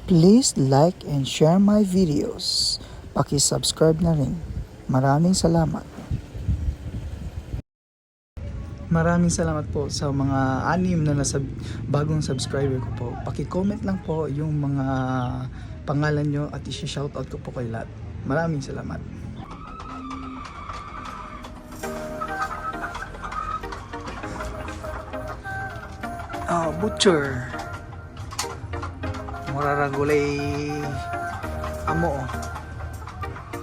Please like and share my videos. Paki-subscribe na rin. Maraming salamat. Maraming salamat po sa mga 6 na bagong subscriber ko po. Paki-comment lang po yung mga pangalan nyo at isi-shoutout ko po kay lahat. Maraming salamat. Butcher. Muraragulay amo.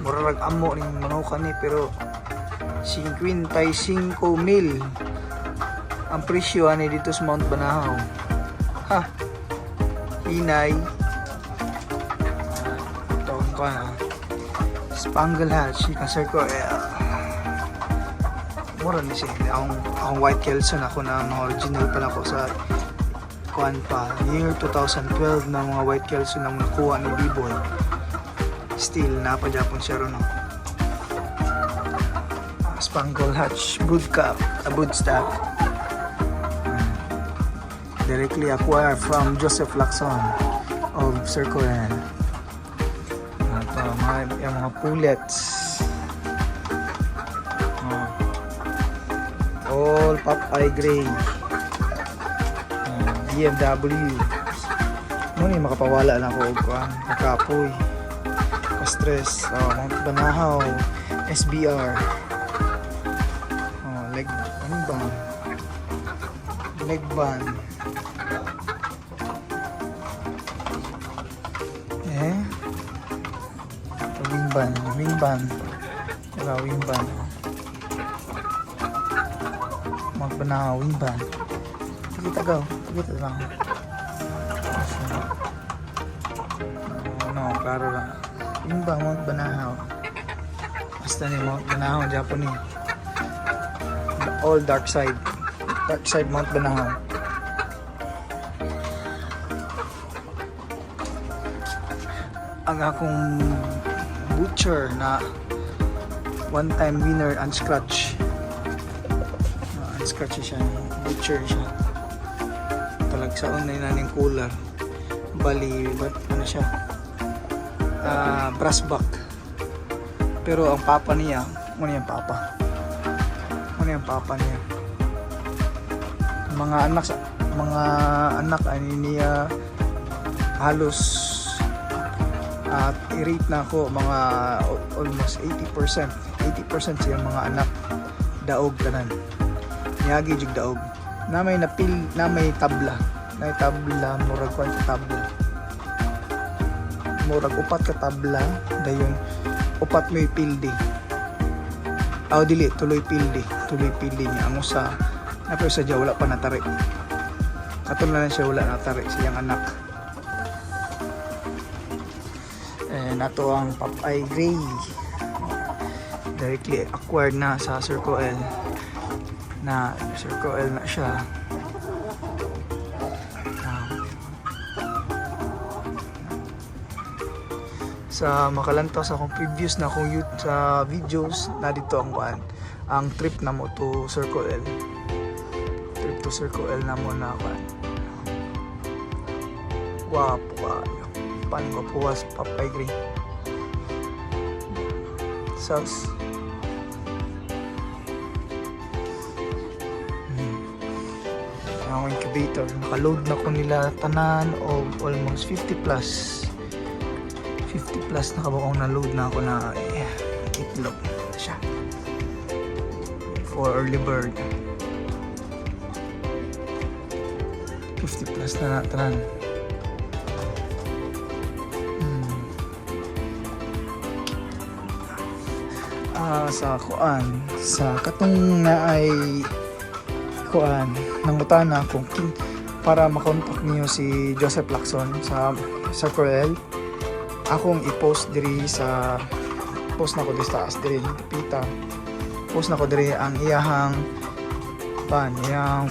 Murarag amo ning manukan ni pero 55,000 ang presyo ani dito sa Mount Banahaw. Ha. Hinay. Taon ko na. Spangle hatch ka sir ko mura ni siya. Akong White Kelson ako na mga original pala ko sa kuan pa year 2012 na mga White Kelson na nakuha ni B-Boy. Still napadapon siya ron. Spangle hatch brood cup, a brood stock. Directly acquired from Joseph Lacson of Sir Coel. Yung mga pullets. All Popeye Gray. BMW. Muna yung makapawala na ako nakapoy. Stress. Mount Banahaw. SBR. Leg band. Leg band. Wing band. Wing band. Mount Banahaw wing band. Kita lang. Klaro lang. Wing band Mount Banahaw. Basta ni Mount Banahaw Japanese. All dark side Mount Banahaw. Ang akong butcher na one time winner unscratch siya, butcher siya talagsaon na naning cooler bali ano siya brass back pero ang papa niya muna yung papa niya mga anak ani niya halos at i-rate na ako mga almost 80% siya mga anak daog tanan niyagi jud daog na may tabla murag kwan ka tabla murag upat ka tabla dayon upat may pildi dili tuloy pildi niya ang usa na pero sadya wala pa natari katon na siya wala natari siyang anak. Nato ang Popeye Gray directly acquired na sa Sir Coel na siya sa makalantaw sa akong previous na akong sa videos na dito ang trip na mo to Sir Coel na mo na wapo kayo paano mapuwas Popeye Gray sauce ang incubator nakaload na ko nila tanan of almost 50 plus nakabukong na load na ako na itlog siya for early bird 50 plus na tanan. Sa katong na ay nangutana kung para makontak niyo si Joseph Lacson sa Coel akong i-post diri sa post na ko diri sa taas diri pita post na ko diri ang iyang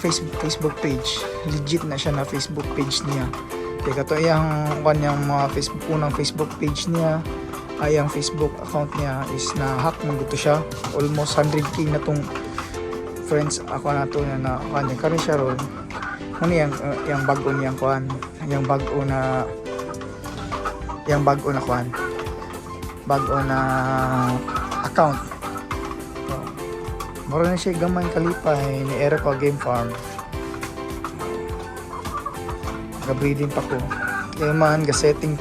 Facebook page legit na siya na Facebook page niya kaya kato iyang mga unang Facebook page niya ay ang Facebook account niya is na hack man gito siya almost 100k na tong friends ako na to na kanya karon siya ron ano yung bago niyang kuan yung bago na yung bago na kuan, bago na account. So, mura na siya gamay kalipay ni Erico Game Farm. Nag-breeding pa ko. Kaya man, mag-setting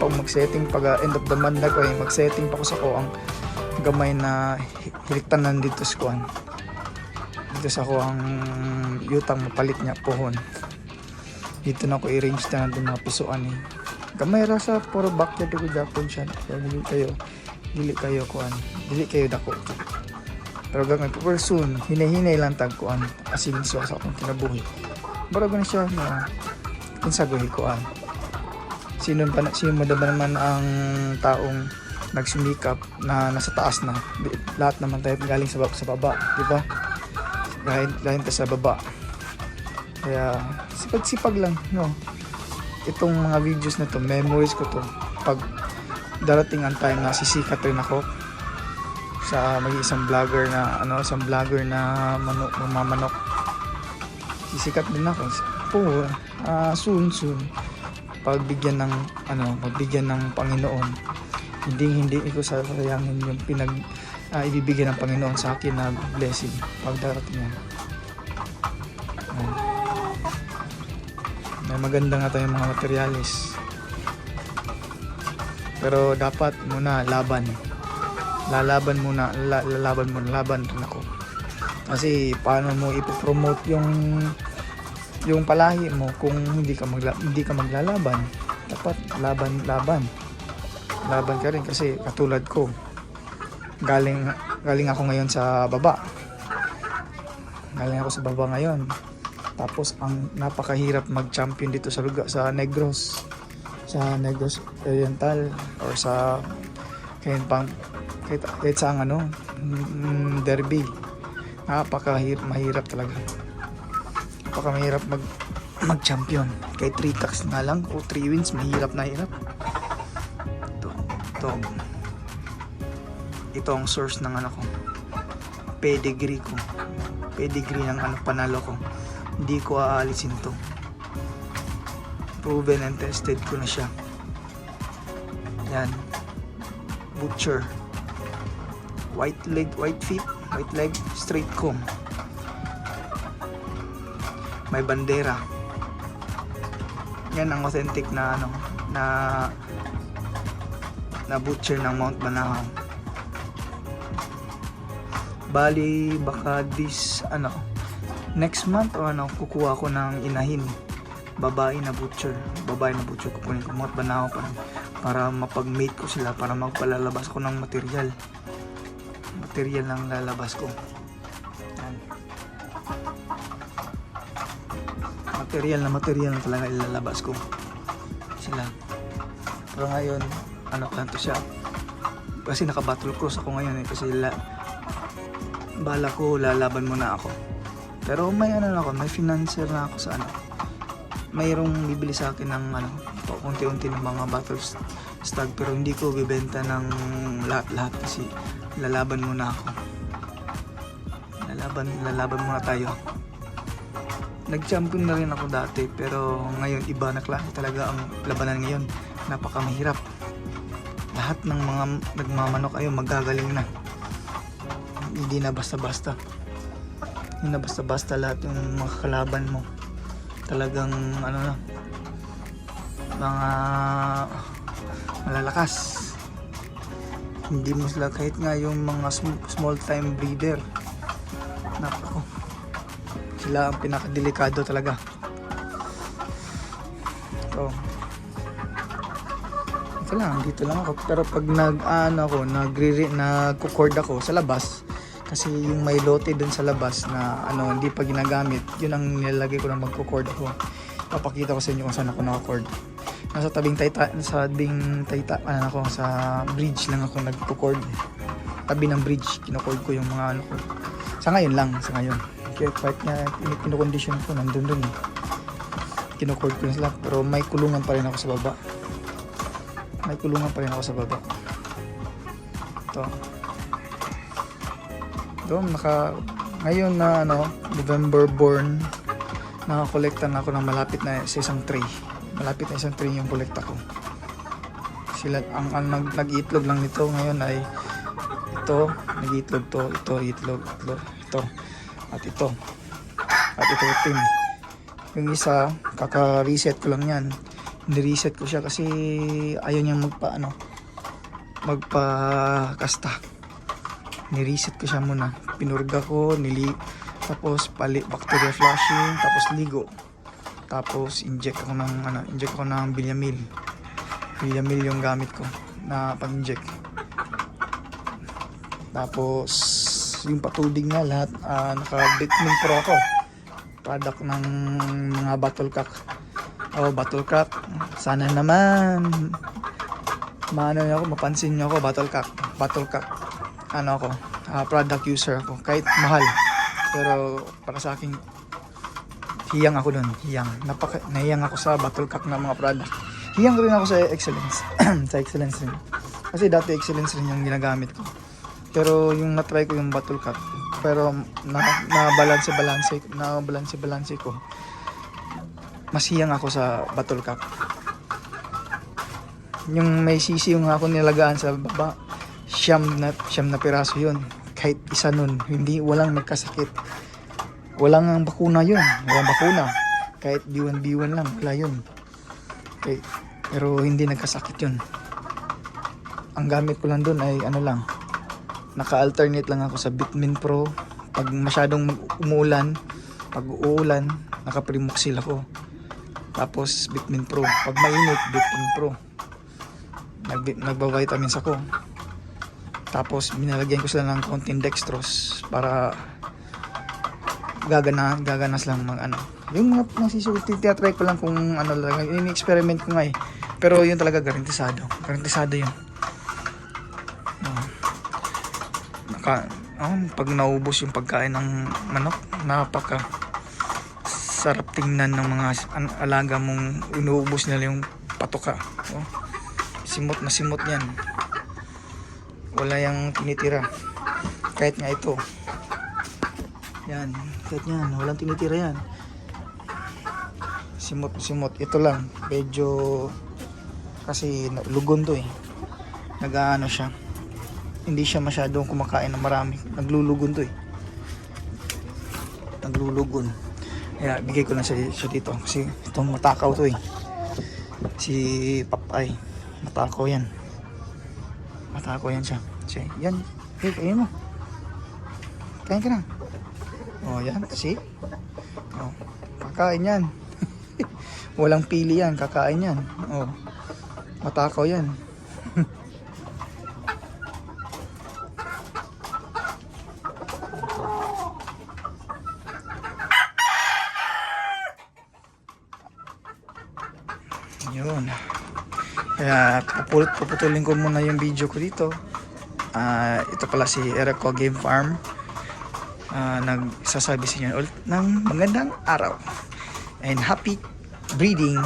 pag end of the month na ko, mag-setting pa ko sa ko ang gamay na hiliktanan dito sa kuan. Dito sa ko ang yutang mapalit niya pohon. Dito na ko i-range na nandun mga pisuan eh. Gamay ra sa puro backyard ko Japon siya. Kaya dili kayo kuan. Dili kayo dako. Pero gagawin ko soon, hinay-hinay lang tag kuan. Asin sa akong kinabuhi. Barago na siya na kinsagoy kuan. Sino ba naman ang taong nagsumikap na nasa taas na? Lahat naman tayo galing sa baba, di ba? Galing tayo sa baba. Kaya sipag-sipag lang, no? Itong mga videos na to, memories ko to. Pag darating ang time na sisikat rin ako sa isang vlogger na mamanok. Sisikat din ako. Soon. Pagbigyan ng Panginoon. Hindi ko sayangin yung ibibigay ng Panginoon sa akin na blessing pag darating yan. May maganda nga tayong mga materialis. Pero dapat muna laban rin ako. Kasi paano mo ipopromote yung palahi mo kung hindi ka maglalaban. Dapat laban ka rin kasi katulad ko galing ako ngayon sa baba ngayon, tapos ang napakahirap mag-champion dito sa Negros Oriental or sa kahit sa derby. Mahirap talaga. Mahirap mag-champion. Kay 3 tax na lang o 3 wins, mahirap na hirap. Ito ang source ng pedigree ko. Pedigree ng panalo ko. Hindi ko aalisin to. Proven and tested ko na siya. Yan. Butcher. White leg, straight comb. May bandera. Yan ang authentic na butcher ng Mount Banahaw. Bali baka next month o kukuha ko ng inahin. Babae na butcher kukunin ko Mount Banahaw para mapag-mate ko sila, para magpalalabas ko ng material ng lalabas ko. Yan. Material na talaga ilalabas ko sila. Pero ngayon lang to siya kasi naka-battle cross ako ngayon kasi bala ko lalaban muna ako. Pero may may financer na ako sa mayroong bibili sa akin ng unti-unti ng mga battle stag, pero hindi ko bibenta ng lahat kasi lalaban muna ako. Lalaban muna tayo. Nag-champion na rin ako dati, pero ngayon iba na klase talaga ang labanan ngayon. Napakamahirap. Lahat ng mga nagmamanok ayo magagaling na. Hindi na basta-basta. Lahat yung mga kalaban mo. Talagang mga malalakas. Hindi mo sila kahit nga yung mga small time breeder. Sila ang pinakadelikado talaga. So, dito lang ako. Pero pag nagko-cord ako sa labas, kasi yung may lote dun sa labas na hindi pa ginagamit, yun ang nilalagay ko na magko-cord ako. Papakita ko sa inyo kung saan ako naka-cord. Nasa tabing sa bridge lang ako nagko-cord. Tabi ng bridge, kino-cord ko yung mga ko. Sa ngayon. Kaya part niya, pinukondisyon ko, nandun dun eh. Kino-cord ko na sila, pero may kulungan pa rin ako sa baba. Ngayon na November born, nakakolekta na ako ng malapit na isang tray yung kolekta ko. Sila ang nag-iitlog lang nito ngayon ay ito, nag-iitlog to, ito, itlog, ito, at ito. At ito team. Yung isa, kaka-reset ko lang yan. Ni-reset ko siya kasi ayaw niyang magpa-kasta. Ni-reset ko siya muna. Pinurga ko, tapos bacteria flushing, tapos ligo. Tapos inject ako ng Bilyamil. Bilyamil yung gamit ko na pang-inject. Tapos yung patubig niya lahat naka-Bitmin Pro ako. Product ng mga Battlecock. Battlecock. Sana naman mapansin niyo ako, Battlecock. Product user ako. Kahit mahal. Pero para sa akin, hiyang ako doon. Nahiyang ako sa Battlecock na mga product. Hiyang rin ako sa Excellence. Sa Excellence rin. Kasi dati Excellence rin yung ginagamit ko. Pero yung na-try ko yung Battlecock. Pero na-balance ko. Mas hiyang ako sa Battlecock. Yung may sisi yung ako nilagaan sa baba. Siyam na piraso yun. Kahit isa nun. Walang nagkasakit. Walang bakuna yun. Walang bakuna. Kahit B1 lang. Wala yun. Okay. Pero hindi nagkasakit yun. Ang gamit ko lang dun ay naka-alternate lang ako sa Bitmin Pro. Pag masyadong umuulan, pag uulan, naka-Primoxil ako. Tapos Bitmin Pro. Pag mainit, Bitmin Pro. Nagba-vitamins ako. Tapos binalagyan ko sila ng konting dextrose para gaganas lang yung mga nasisulit, tiyatry ko lang kung lang, ini-experiment ko nga eh. Pero yun talaga garantisado yun. Pag naubos yung pagkain ng manok, napaka sarap tingnan ng mga alaga mong inuubos nila yung patoka. Simot na simot yan. Wala yung tinitira. Kahit nga ito. Yan, kahit yan, walang tinitira yan. Simot. Ito lang, medyo kasi lugon to eh. Nag-aano siya. Hindi siya masyadong kumakain ng marami. Naglulugon to eh. Naglulugon. Kaya bigay ko na siya dito. Kasi itong matakaw to eh. Si Papay. Matakaw yan. Matakaw yan siya. Yan. Hey, kain mo. Kain ka na. Yan. See? Kakain yan. Walang pili yan. Kakain yan. Matakaw yan. Yun. Kaya puputulin ko muna yung video ko dito. Ito pala si Erico Game Farm. Nagsasabi sa inyo ulit ng magandang araw and happy breeding.